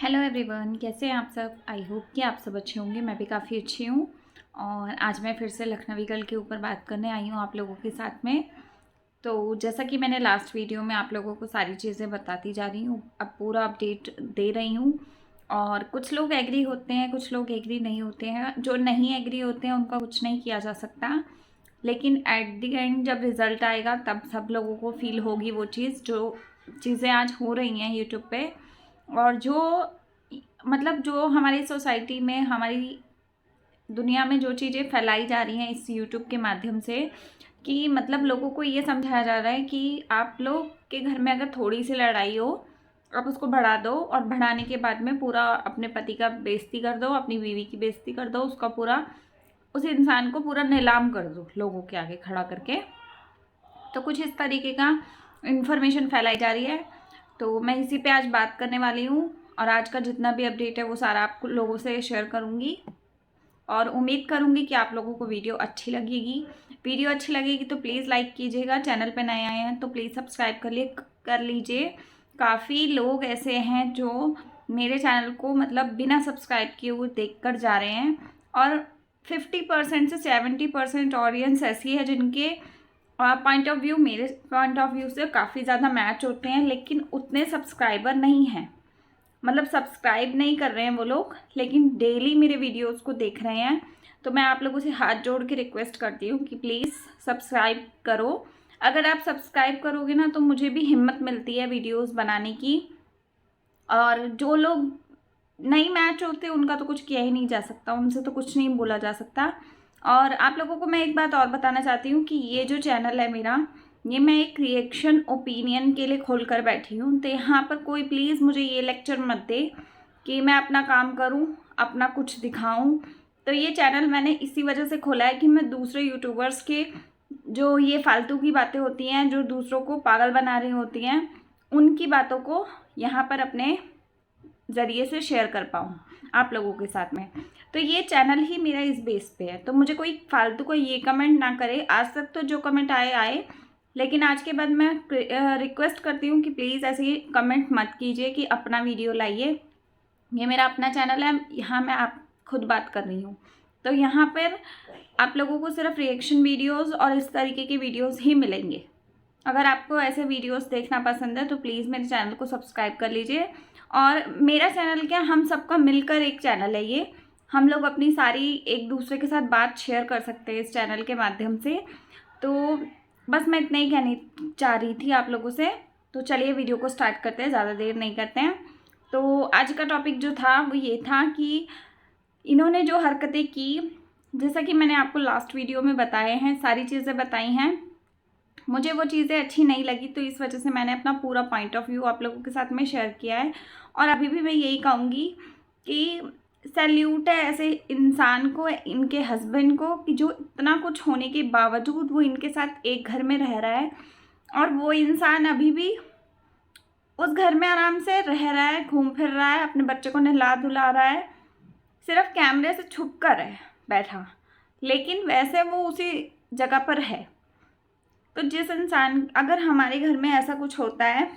Hello everyone, कैसे हैं आप सब। आई होप कि आप सब अच्छे होंगे। मैं भी काफ़ी अच्छी हूँ और आज मैं फिर से लखनवी गर्ल के ऊपर बात करने आई हूँ आप लोगों के साथ में। तो जैसा कि मैंने लास्ट वीडियो में आप लोगों को सारी चीज़ें बताती जा रही हूँ, अब पूरा अपडेट दे रही हूँ। और कुछ लोग एग्री होते हैं, कुछ लोग एग्री नहीं होते हैं। जो नहीं एग्री होते हैं उनका कुछ नहीं किया जा सकता, लेकिन एट द एंड जब रिज़ल्ट आएगा तब सब लोगों को फील होगी वो चीज़, जो चीज़ें आज हो रही हैं यूट्यूब पे। और जो मतलब जो हमारी सोसाइटी में, हमारी दुनिया में जो चीज़ें फैलाई जा रही हैं इस यूट्यूब के माध्यम से, कि मतलब लोगों को ये समझाया जा रहा है कि आप लोग के घर में अगर थोड़ी सी लड़ाई हो, आप उसको बढ़ा दो और बढ़ाने के बाद में पूरा अपने पति का बेइज्जती कर दो, अपनी बीवी की बेइज्जती कर दो, उसका पूरा, उस इंसान को पूरा नीलाम कर दो लोगों के आगे खड़ा करके। तो कुछ इस तरीके का इन्फॉर्मेशन फैलाई जा रही है। तो मैं इसी पे आज बात करने वाली हूँ और आज का जितना भी अपडेट है वो सारा आप लोगों से शेयर करूँगी और उम्मीद करूँगी कि आप लोगों को वीडियो अच्छी लगेगी। वीडियो अच्छी लगेगी तो प्लीज़ लाइक कीजिएगा, चैनल पे नए आए हैं तो प्लीज़ सब्सक्राइब कर लीजिए। काफ़ी लोग ऐसे हैं जो मेरे चैनल को मतलब बिना सब्सक्राइब किए हुए देख कर जा रहे हैं, और 50% से 70% ऑडियंस ऐसी है जिनके पॉइंट ऑफ व्यू मेरे पॉइंट ऑफ व्यू से काफ़ी ज़्यादा मैच होते हैं, लेकिन उतने सब्सक्राइबर नहीं हैं। मतलब सब्सक्राइब नहीं कर रहे हैं वो लोग, लेकिन डेली मेरे वीडियोस को देख रहे हैं। तो मैं आप लोगों से हाथ जोड़ के रिक्वेस्ट करती हूँ कि प्लीज़ सब्सक्राइब करो। अगर आप सब्सक्राइब करोगे ना तो मुझे भी हिम्मत मिलती है वीडियोस बनाने की। और जो लोग नहीं मैच होते उनका तो कुछ किया ही नहीं जा सकता, उनसे तो कुछ नहीं बोला जा सकता। और आप लोगों को मैं एक बात और बताना चाहती हूँ कि ये जो चैनल है मेरा, ये मैं एक रिएक्शन ओपिनियन के लिए खोल कर बैठी हूँ। तो यहाँ पर कोई प्लीज़ मुझे ये लेक्चर मत दे कि मैं अपना काम करूँ, अपना कुछ दिखाऊँ। तो ये चैनल मैंने इसी वजह से खोला है कि मैं दूसरे यूट्यूबर्स के जो ये फालतू की बातें होती हैं, जो दूसरों को पागल बना रही होती हैं, उनकी बातों को यहाँ पर अपने ज़रिए से शेयर कर पाऊँ आप लोगों के साथ में। तो ये चैनल ही मेरा इस बेस पे है। तो मुझे कोई फालतू को ये कमेंट ना करे। आज तक तो जो कमेंट आए आए, लेकिन आज के बाद मैं रिक्वेस्ट करती हूँ कि प्लीज़ ऐसे ही कमेंट मत कीजिए कि अपना वीडियो लाइए। ये मेरा अपना चैनल है, यहाँ मैं आप खुद बात कर रही हूँ। तो यहाँ पर आप लोगों को सिर्फ रिएक्शन वीडियोज़ और इस तरीके के वीडियोज़ ही मिलेंगे। अगर आपको ऐसे वीडियोस देखना पसंद है तो प्लीज़ मेरे चैनल को सब्सक्राइब कर लीजिए। और मेरा चैनल क्या, हम सबका मिलकर एक चैनल है ये। हम लोग अपनी सारी एक दूसरे के साथ बात शेयर कर सकते हैं इस चैनल के माध्यम से। तो बस मैं इतना ही कहनी चाह रही थी आप लोगों से। तो चलिए वीडियो को स्टार्ट करते हैं, ज़्यादा देर नहीं करते हैं। तो आज का टॉपिक जो था वो ये था कि इन्होंने जो हरकतें की, जैसा कि मैंने आपको लास्ट वीडियो में बताए हैं, सारी चीज़ें बताई हैं, मुझे वो चीज़ें अच्छी नहीं लगी। तो इस वजह से मैंने अपना पूरा पॉइंट ऑफ व्यू आप लोगों के साथ में शेयर किया है। और अभी भी मैं यही कहूँगी कि सैल्यूट है ऐसे इंसान को, इनके हस्बैंड को, कि जो इतना कुछ होने के बावजूद वो इनके साथ एक घर में रह रहा है और वो इंसान अभी भी उस घर में आराम से रह रहा है, घूम फिर रहा है, अपने बच्चे को नहला धुला रहा है, सिर्फ कैमरे से छुप कर है बैठा, लेकिन वैसे वो उसी जगह पर है। तो जिस इंसान, अगर हमारे घर में ऐसा कुछ होता है,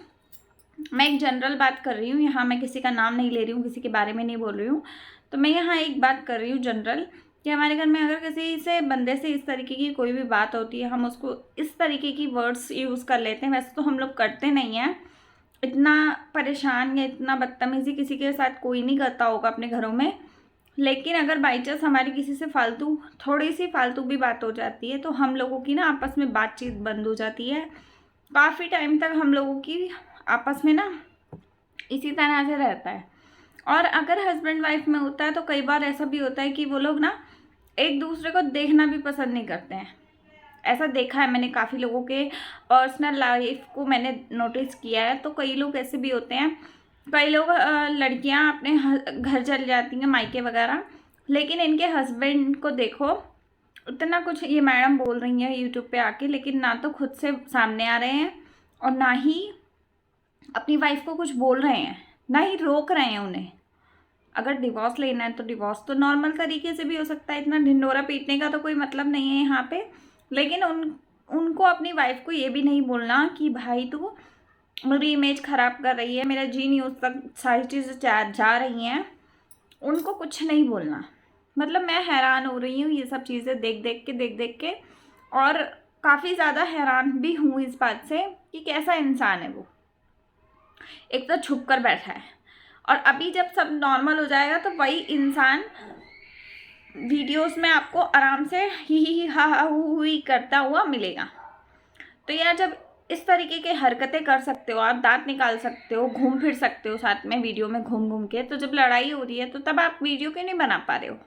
मैं एक जनरल बात कर रही हूँ यहाँ, मैं किसी का नाम नहीं ले रही हूँ, किसी के बारे में नहीं बोल रही हूँ। तो मैं यहाँ एक बात कर रही हूँ जनरल, कि हमारे घर में अगर किसी से बंदे से इस तरीके की कोई भी बात होती है, हम उसको इस तरीके की वर्ड्स यूज़ कर लेते हैं। वैसे तो हम लोग करते नहीं हैं, इतना परेशान या इतना बदतमीज़ी किसी के साथ कोई नहीं करता होगा अपने घरों में। लेकिन अगर बाई चांस हमारी किसी से फालतू, थोड़ी सी फालतू भी बात हो जाती है तो हम लोगों की ना आपस में बातचीत बंद हो जाती है। काफ़ी टाइम तक हम लोगों की आपस में ना इसी तरह से रहता है। और अगर हस्बैंड वाइफ में होता है तो कई बार ऐसा भी होता है कि वो लोग ना एक दूसरे को देखना भी पसंद नहीं करते हैं। ऐसा देखा है मैंने, काफ़ी लोगों के पर्सनल लाइफ को मैंने नोटिस किया है। तो कई लोग ऐसे भी होते हैं, कई लोग लड़कियां अपने घर चल जाती हैं मायके वगैरह, लेकिन इनके हस्बैंड को देखो, इतना कुछ ये मैडम बोल रही हैं यूट्यूब पे आके, लेकिन ना तो खुद से सामने आ रहे हैं और ना ही अपनी वाइफ को कुछ बोल रहे हैं, ना ही रोक रहे हैं उन्हें। अगर डिवोर्स लेना है तो डिवोर्स तो नॉर्मल तरीके से भी हो सकता है, इतना ढिंढोरा पीटने का तो कोई मतलब नहीं है यहाँ पे। लेकिन उनको अपनी वाइफ को ये भी नहीं बोलना कि भाई तू मेरी इमेज ख़राब कर रही है, मेरा जी न्यूज़ तक सारी चीज़ें जा रही हैं, उनको कुछ नहीं बोलना। मतलब मैं हैरान हो रही हूँ ये सब चीज़ें देख देख के और काफ़ी ज़्यादा हैरान भी हूँ इस बात से कि कैसा इंसान है वो। एक तो छुप कर बैठा है और अभी जब सब नॉर्मल हो जाएगा तो वही इंसान वीडियोस में आपको आराम से ही हा हा हुई करता हुआ मिलेगा। तो यार जब इस तरीके के हरकतें कर सकते हो, आप दांत निकाल सकते हो, घूम फिर सकते हो साथ में वीडियो में घूम घूम के, तो जब लड़ाई हो रही है तो तब आप वीडियो क्यों नहीं बना पा रहे हो?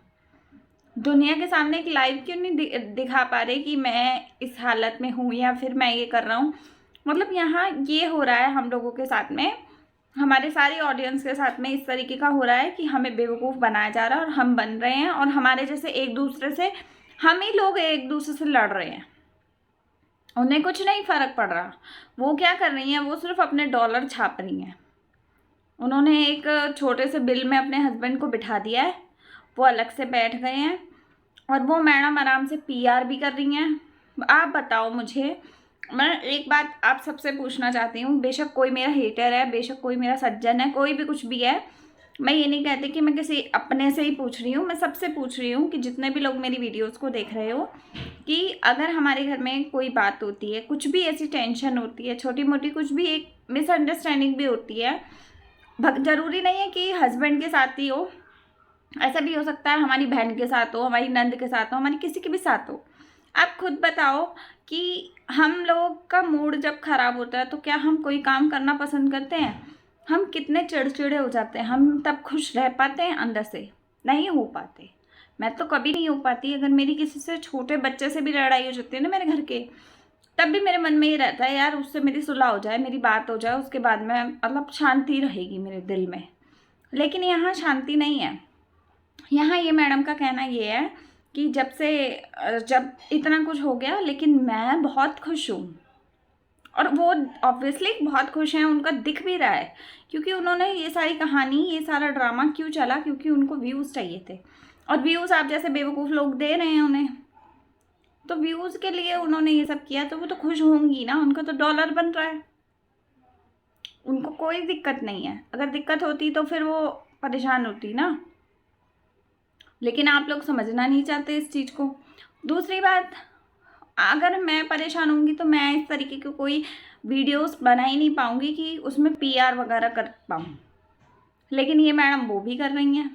दुनिया के सामने एक लाइव क्यों नहीं दिखा पा रहे कि मैं इस हालत में हूँ या फिर मैं ये कर रहा हूँ? मतलब यहाँ ये हो रहा है हम लोगों के साथ में, हमारे सारी ऑडियंस के साथ में इस तरीके का हो रहा है कि हमें बेवकूफ़ बनाया जा रहा है और हम बन रहे हैं और हमारे जैसे एक दूसरे से, हम ही लोग एक दूसरे से लड़ रहे हैं। उन्हें कुछ नहीं फ़र्क पड़ रहा। वो क्या कर रही हैं, वो सिर्फ अपने डॉलर छाप रही हैं। उन्होंने एक छोटे से बिल में अपने हस्बैंड को बिठा दिया है, वो अलग से बैठ गए हैं और वो मैडम आराम से पीआर भी कर रही हैं। आप बताओ मुझे, मैं एक बात आप सबसे पूछना चाहती हूँ, बेशक कोई मेरा हेटर है, बेशक कोई मेरा सज्जन है, कोई भी कुछ भी है, मैं ये नहीं कहती कि मैं किसी अपने से ही पूछ रही हूँ, मैं सबसे पूछ रही हूँ कि जितने भी लोग मेरी वीडियोस को देख रहे हो, कि अगर हमारे घर में कोई बात होती है, कुछ भी ऐसी टेंशन होती है, छोटी मोटी कुछ भी एक मिसअंडरस्टैंडिंग भी होती है, ज़रूरी नहीं है कि हस्बैंड के साथ ही हो, ऐसा भी हो सकता है हमारी बहन के साथ हो, हमारी नंद के साथ हो, हमारी किसी के भी साथ हो। आप खुद बताओ कि हम लोग का मूड जब ख़राब होता है तो क्या हम कोई काम करना पसंद करते हैं? हम कितने चिड़चिड़े हो जाते हैं, हम तब खुश रह पाते हैं अंदर से? नहीं हो पाते। मैं तो कभी नहीं हो पाती। अगर मेरी किसी से, छोटे बच्चे से भी लड़ाई हो जाती है ना मेरे घर के, तब भी मेरे मन में ये रहता है यार उससे मेरी सुलह हो जाए, मेरी बात हो जाए, उसके बाद में मतलब शांति रहेगी मेरे दिल में। लेकिन यहाँ शांति नहीं है। यहाँ ये मैडम का कहना ये है कि जब इतना कुछ हो गया लेकिन मैं बहुत खुश हूँ, और वो ऑब्वियसली बहुत खुश हैं, उनका दिख भी रहा है, क्योंकि उन्होंने ये सारी कहानी, ये सारा ड्रामा क्यों चला? क्योंकि उनको व्यूज़ चाहिए थे, और व्यूज़ आप जैसे बेवकूफ़ लोग दे रहे हैं उन्हें, तो व्यूज़ के लिए उन्होंने ये सब किया, तो वो तो खुश होंगी ना, उनका तो डॉलर बन रहा है, उनको कोई दिक्कत नहीं है। अगर दिक्कत होती तो फिर वो परेशान होती ना, लेकिन आप लोग समझना नहीं चाहते इस चीज़ को। दूसरी बात, अगर मैं परेशान होंगी तो मैं इस तरीके की कोई वीडियोस बना ही नहीं पाऊँगी कि उसमें पीआर वगैरह कर पाऊँ, लेकिन ये मैडम वो भी कर रही हैं।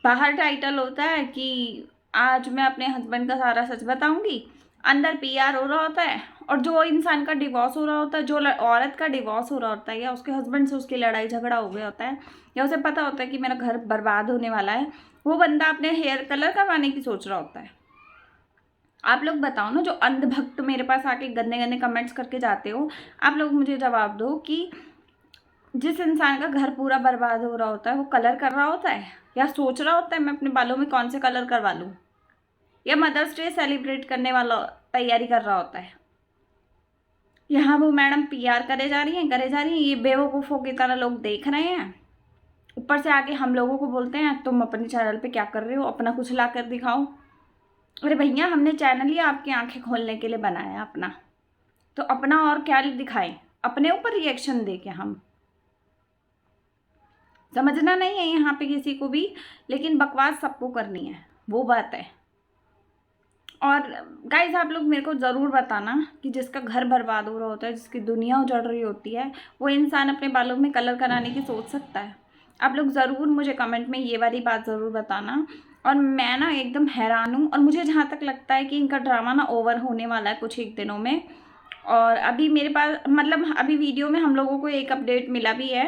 बाहर टाइटल होता है कि आज मैं अपने हस्बैंड का सारा सच बताऊंगी, अंदर पीआर हो रहा होता है, और जो इंसान का डिवोर्स हो रहा होता है, जो औरत का डिवोर्स हो रहा होता है, या उसके हस्बैंड से उसकी लड़ाई झगड़ा हो गया होता है, या उसे पता होता है कि मेरा घर बर्बाद होने वाला है, वो बंदा अपने हेयर कलर करवाने की सोच रहा होता है। आप लोग बताओ ना, जो अंधभक्त मेरे पास आके गंदे गंदे कमेंट्स करके जाते हो, आप लोग मुझे जवाब दो कि जिस इंसान का घर पूरा बर्बाद हो रहा होता है वो कलर कर रहा होता है, या सोच रहा होता है मैं अपने बालों में कौन से कलर करवा लूँ, या मदर्स डे सेलिब्रेट करने वाला तैयारी कर रहा होता है? यहाँ वो मैडम पीआर करे जा रही हैं, ये बेवकूफ़ों की तरह लोग देख रहे हैं, ऊपर से आके हम लोगों को बोलते हैं तुम अपने चैनल पे क्या कर रहे हो, अपना कुछ ला कर दिखाओ। अरे भैया, हमने चैनल ही आपकी आंखें खोलने के लिए बनाया अपना, तो अपना और क्या दिखाएं? अपने ऊपर रिएक्शन दे के हम, समझना नहीं है यहाँ पे किसी को भी, लेकिन बकवास सबको करनी है, वो बात है। और गाइस, आप लोग मेरे को ज़रूर बताना कि जिसका घर बर्बाद हो रहा होता है, जिसकी दुनिया उजड़ रही होती है, वो इंसान अपने बालों में कलर कराने की सोच सकता है? आप लोग ज़रूर मुझे कमेंट में ये वाली बात ज़रूर बताना। और मैं ना एकदम हैरान हूँ, और मुझे जहाँ तक लगता है कि इनका ड्रामा ना ओवर होने वाला है कुछ एक दिनों में। और अभी मेरे पास, मतलब अभी वीडियो में हम लोगों को एक अपडेट मिला भी है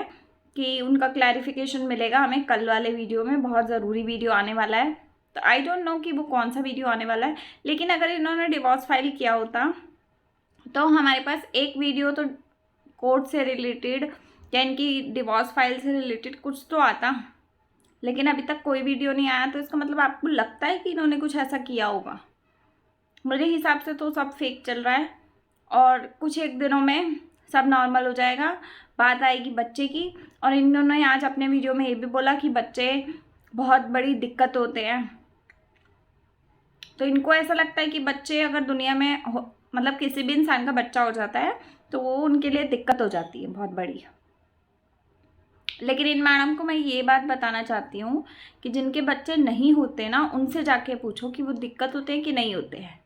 कि उनका क्लैरिफिकेशन मिलेगा हमें कल वाले वीडियो में, बहुत ज़रूरी वीडियो आने वाला है। तो आई डोंट नो कि वो कौन सा वीडियो आने वाला है, लेकिन अगर इन्होंने डिवोर्स फाइल किया होता तो हमारे पास एक वीडियो तो कोर्ट से रिलेटेड या इनकी डिवोर्स फाइल से रिलेटेड कुछ तो आता, लेकिन अभी तक कोई वीडियो नहीं आया। तो इसका मतलब आपको लगता है कि इन्होंने कुछ ऐसा किया होगा? मेरे हिसाब से तो सब फेक चल रहा है, और कुछ एक दिनों में सब नॉर्मल हो जाएगा। बात आएगी बच्चे की, और इन्होंने आज अपने वीडियो में ये भी बोला कि बच्चे बहुत बड़ी दिक्कत होते हैं। तो इनको ऐसा लगता है कि बच्चे अगर दुनिया में मतलब किसी भी इंसान का बच्चा हो जाता है तो वो उनके लिए दिक्कत हो जाती है बहुत बड़ी। लेकिन इन मैडम को मैं ये बात बताना चाहती हूँ कि जिनके बच्चे नहीं होते ना, उनसे जाके पूछो कि वो दिक्कत होते हैं कि नहीं होते हैं।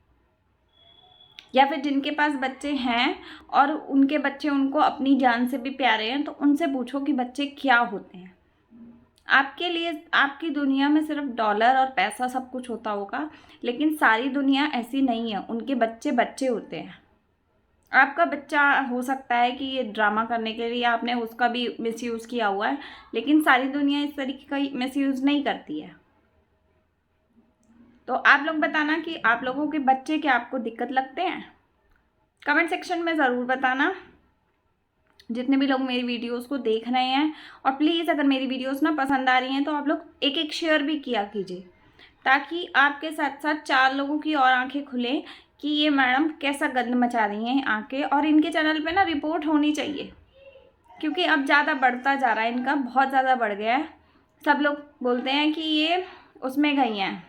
या फिर जिनके पास बच्चे हैं और उनके बच्चे उनको अपनी जान से भी प्यारे हैं, तो उनसे पूछो कि बच्चे क्या होते हैं। आपके लिए आपकी दुनिया में सिर्फ डॉलर और पैसा सब कुछ होता होगा, लेकिन सारी दुनिया ऐसी नहीं है। उनके बच्चे बच्चे होते हैं। आपका बच्चा हो सकता है कि ये ड्रामा करने के लिए आपने उसका भी मिसयूज़ किया हुआ है, लेकिन सारी दुनिया इस तरीके का मिसयूज़ नहीं करती है। तो आप लोग बताना कि आप लोगों के बच्चे क्या आपको दिक्कत लगते हैं, कमेंट सेक्शन में ज़रूर बताना, जितने भी लोग मेरी वीडियोस को देख रहे हैं। और प्लीज़ अगर मेरी वीडियोस ना पसंद आ रही हैं तो आप लोग एक एक शेयर भी किया कीजिए, ताकि आपके साथ साथ 4 लोगों की और आंखें खुलें कि ये मैडम कैसा गंद मचा रही हैं आके। और इनके चैनल पे ना रिपोर्ट होनी चाहिए, क्योंकि अब ज़्यादा बढ़ता जा रहा है, इनका बहुत ज़्यादा बढ़ गया है। सब लोग बोलते हैं कि ये उसमें गई हैं,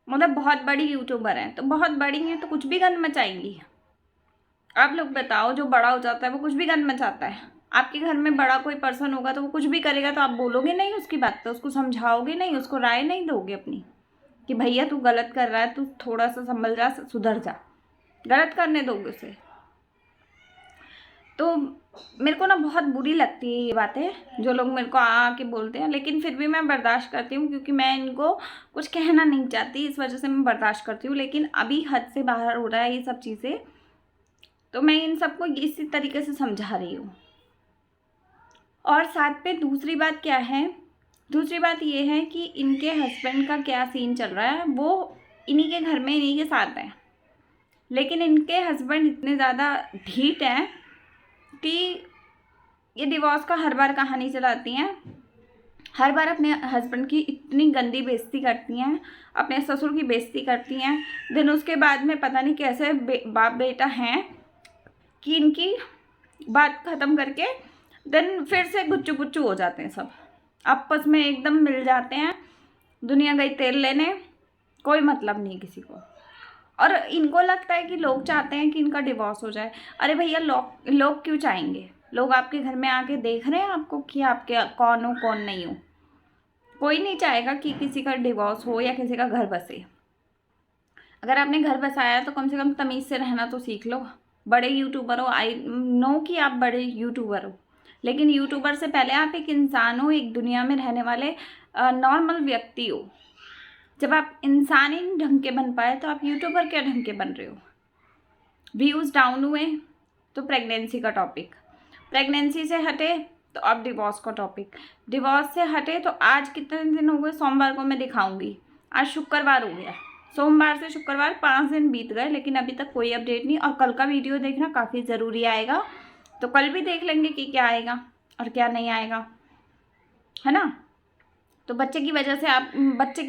मतलब बहुत बड़ी यूट्यूबर हैं। तो बहुत बड़ी हैं तो कुछ भी गंद मचाएंगी। आप लोग बताओ, जो बड़ा हो जाता है वो कुछ भी गंद मचाता है। आपके घर में बड़ा कोई पर्सन होगा तो वो कुछ भी करेगा तो आप बोलोगे नहीं उसकी बात, तो उसको समझाओगे नहीं, उसको राय नहीं दोगे अपनी कि भैया तू गलत कर रहा है, तू थोड़ा सा संभल जा, सुधर जा। गलत करने दोगे उसे। तो मेरे को ना बहुत बुरी लगती है ये बातें, जो लोग मेरे को आके बोलते हैं, लेकिन फिर भी मैं बर्दाश्त करती हूँ, क्योंकि मैं इनको कुछ कहना नहीं चाहती, इस वजह से मैं बर्दाश्त करती हूँ। लेकिन अभी हद से बाहर हो रहा है ये सब चीज़ें, तो मैं इन सबको इसी तरीके से समझा रही हूँ। और साथ पे दूसरी बात क्या है, दूसरी बात ये है कि इनके हस्बैंड का क्या सीन चल रहा है। वो इन्हीं के घर में इन्हीं के साथ है, लेकिन इनके हस्बैंड इतने ज़्यादा ढीठ हैं कि ये डिवोर्स का हर बार कहानी चलाती हैं। हर बार अपने हस्बैंड की इतनी गंदी बेइज्जती करती हैं, अपने ससुर की बेइज्जती करती हैं। देन उसके बाद में पता नहीं कैसे बाप बेटा हैं कि इनकी बात ख़त्म करके देन फिर से गुच्चू गुच्चू हो जाते हैं। सब आपस में एकदम मिल जाते हैं। दुनिया गई तेल लेने, कोई मतलब नहीं किसी को। और इनको लगता है कि लोग चाहते हैं कि इनका डिवोर्स हो जाए। अरे भैया, लोग क्यों चाहेंगे? लोग आपके घर में आके देख रहे हैं आपको कि आपके कौन हो कौन नहीं हो। कोई नहीं चाहेगा कि किसी का डिवोर्स हो या किसी का घर बसे। अगर आपने घर बसाया है तो कम से कम तमीज़ से रहना तो सीख लो। बड़े यूट्यूबर हो, आई नो कि आप बड़े यूट्यूबर हो, लेकिन यूट्यूबर से पहले आप एक इंसान हो, एक दुनिया में रहने वाले नॉर्मल व्यक्ति हो। जब आप इंसान ही ढंग के बन पाए तो आप यूट्यूबर क्या ढंग के बन रहे हो? व्यूज़ डाउन हुए तो प्रेगनेंसी का टॉपिक, प्रेगनेंसी से हटे तो अब डिवोर्स का टॉपिक, डिवोर्स से हटे तो आज कितने दिन हो गए, सोमवार को मैं दिखाऊंगी। आज शुक्रवार हो गया, सोमवार से शुक्रवार 5 दिन बीत गए, लेकिन अभी तक कोई अपडेट नहीं। और कल का वीडियो देखना काफ़ी ज़रूरी आएगा, तो कल भी देख लेंगे कि क्या आएगा और क्या नहीं आएगा, है ना। तो बच्चे की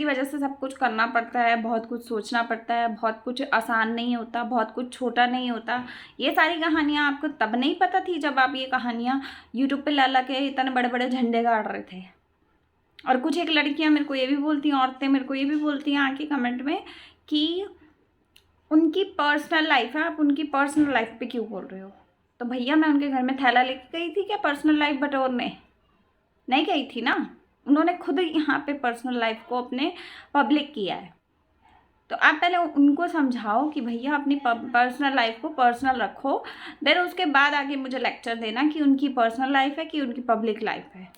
वजह से सब कुछ करना पड़ता है, बहुत कुछ सोचना पड़ता है, बहुत कुछ आसान नहीं होता, बहुत कुछ छोटा नहीं होता। ये सारी कहानियाँ आपको तब नहीं पता थी जब आप ये कहानियाँ यूट्यूब पे ला ला के इतने बड़े बड़े झंडे गाड़ रहे थे। और कुछ एक लड़कियाँ मेरे को ये भी बोलती हैं, औरतें मेरे को ये भी बोलती हैं आके कमेंट में कि उनकी पर्सनल लाइफ है, आप उनकी पर्सनल लाइफ पे क्यों बोल रहे हो? तो भैया, मैं उनके घर में थैला लेके गई थी क्या पर्सनल लाइफ बटोरने? नहीं गई थी ना। उन्होंने खुद यहाँ पे पर्सनल लाइफ को अपने पब्लिक किया है। तो आप पहले उनको समझाओ कि भैया अपनी पर्सनल लाइफ को पर्सनल रखो, देन उसके बाद आगे मुझे लेक्चर देना कि उनकी पर्सनल लाइफ है कि उनकी पब्लिक लाइफ है।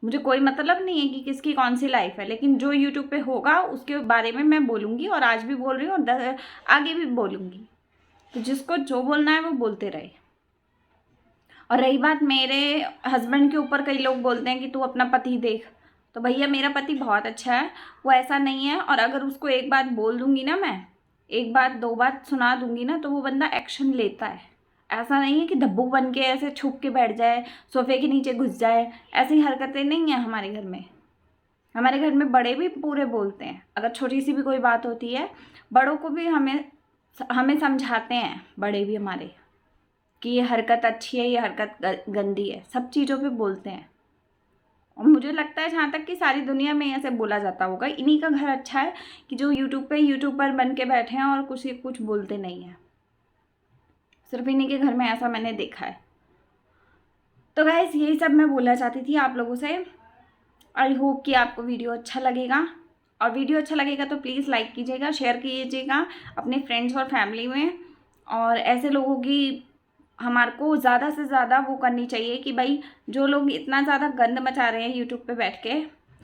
मुझे कोई मतलब नहीं है कि किसकी कौन सी लाइफ है, लेकिन जो यूट्यूब पे होगा उसके बारे में मैं बोलूँगी, और आज भी बोल रही हूँ और आगे भी बोलूँगी। तो जिसको जो बोलना है वो बोलते रहे। और रही बात मेरे हस्बैंड के ऊपर, कई लोग बोलते हैं कि तू अपना पति देख। तो भैया, मेरा पति बहुत अच्छा है, वो ऐसा नहीं है। और अगर उसको एक बात बोल दूंगी ना, मैं एक बात 2 बात सुना दूंगी ना, तो वो बंदा एक्शन लेता है। ऐसा नहीं है कि धब्बू बन के ऐसे छुप के बैठ जाए, सोफे के नीचे घुस जाए। ऐसी हरकतें नहीं हैं हमारे घर में। हमारे घर में बड़े भी पूरे बोलते हैं। अगर छोटी सी भी कोई बात होती है, बड़ों को भी हमें समझाते हैं बड़े भी हमारे कि ये हरकत अच्छी है, ये हरकत गंदी है, सब चीज़ों पे बोलते हैं। और मुझे लगता है जहाँ तक कि सारी दुनिया में ऐसे बोला जाता होगा, इन्हीं का घर अच्छा है कि जो यूट्यूब पे यूट्यूबर बन के बैठे हैं और कुछ बोलते नहीं हैं। सिर्फ इन्हीं के घर में ऐसा मैंने देखा है। तो गाइस यही सब मैं बोलना चाहती थी आप लोगों से। आई होप कि आपको वीडियो अच्छा लगेगा, और वीडियो अच्छा लगेगा तो प्लीज़ लाइक कीजिएगा, शेयर कीजिएगा अपने फ्रेंड्स और फैमिली में। और ऐसे लोगों की हमारे को ज़्यादा से ज़्यादा वो करनी चाहिए कि भाई जो लोग इतना ज़्यादा गंद मचा रहे हैं यूट्यूब पे बैठ के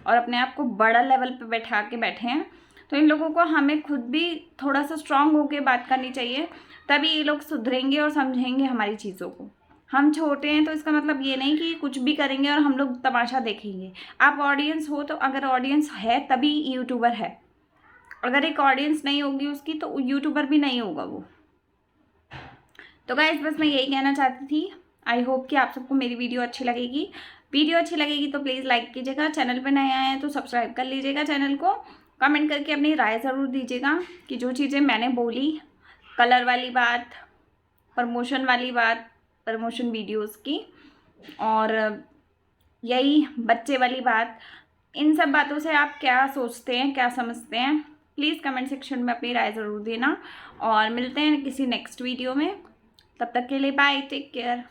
और अपने आप को बड़ा लेवल पे बैठा के बैठे हैं, तो इन लोगों को हमें खुद भी थोड़ा सा स्ट्रांग होकर बात करनी चाहिए, तभी ये लोग सुधरेंगे और समझेंगे हमारी चीज़ों को। हम छोटे हैं तो इसका मतलब ये नहीं कि कुछ भी करेंगे और हम लोग तमाशा देखेंगे। आप ऑडियंस हो तो अगर ऑडियंस है तभी यूट्यूबर है, अगर एक ऑडियंस नहीं होगी उसकी तो यूट्यूबर भी नहीं होगा वो। तो गाइस बस मैं यही कहना चाहती थी। आई होप कि आप सबको मेरी वीडियो अच्छी लगेगी। वीडियो अच्छी लगेगी तो प्लीज़ लाइक कीजिएगा, चैनल पे नए आए हैं तो सब्सक्राइब कर लीजिएगा चैनल को। कमेंट करके अपनी राय ज़रूर दीजिएगा कि जो चीज़ें मैंने बोली, कलर वाली बात, प्रमोशन वाली बात, प्रमोशन वीडियोस की, और यही बच्चे वाली बात, इन सब बातों से आप क्या सोचते हैं, क्या समझते हैं, प्लीज़ कमेंट सेक्शन में अपनी राय ज़रूर देना। और मिलते हैं किसी नेक्स्ट वीडियो में, तब तक के लिए बाय, टेक केयर।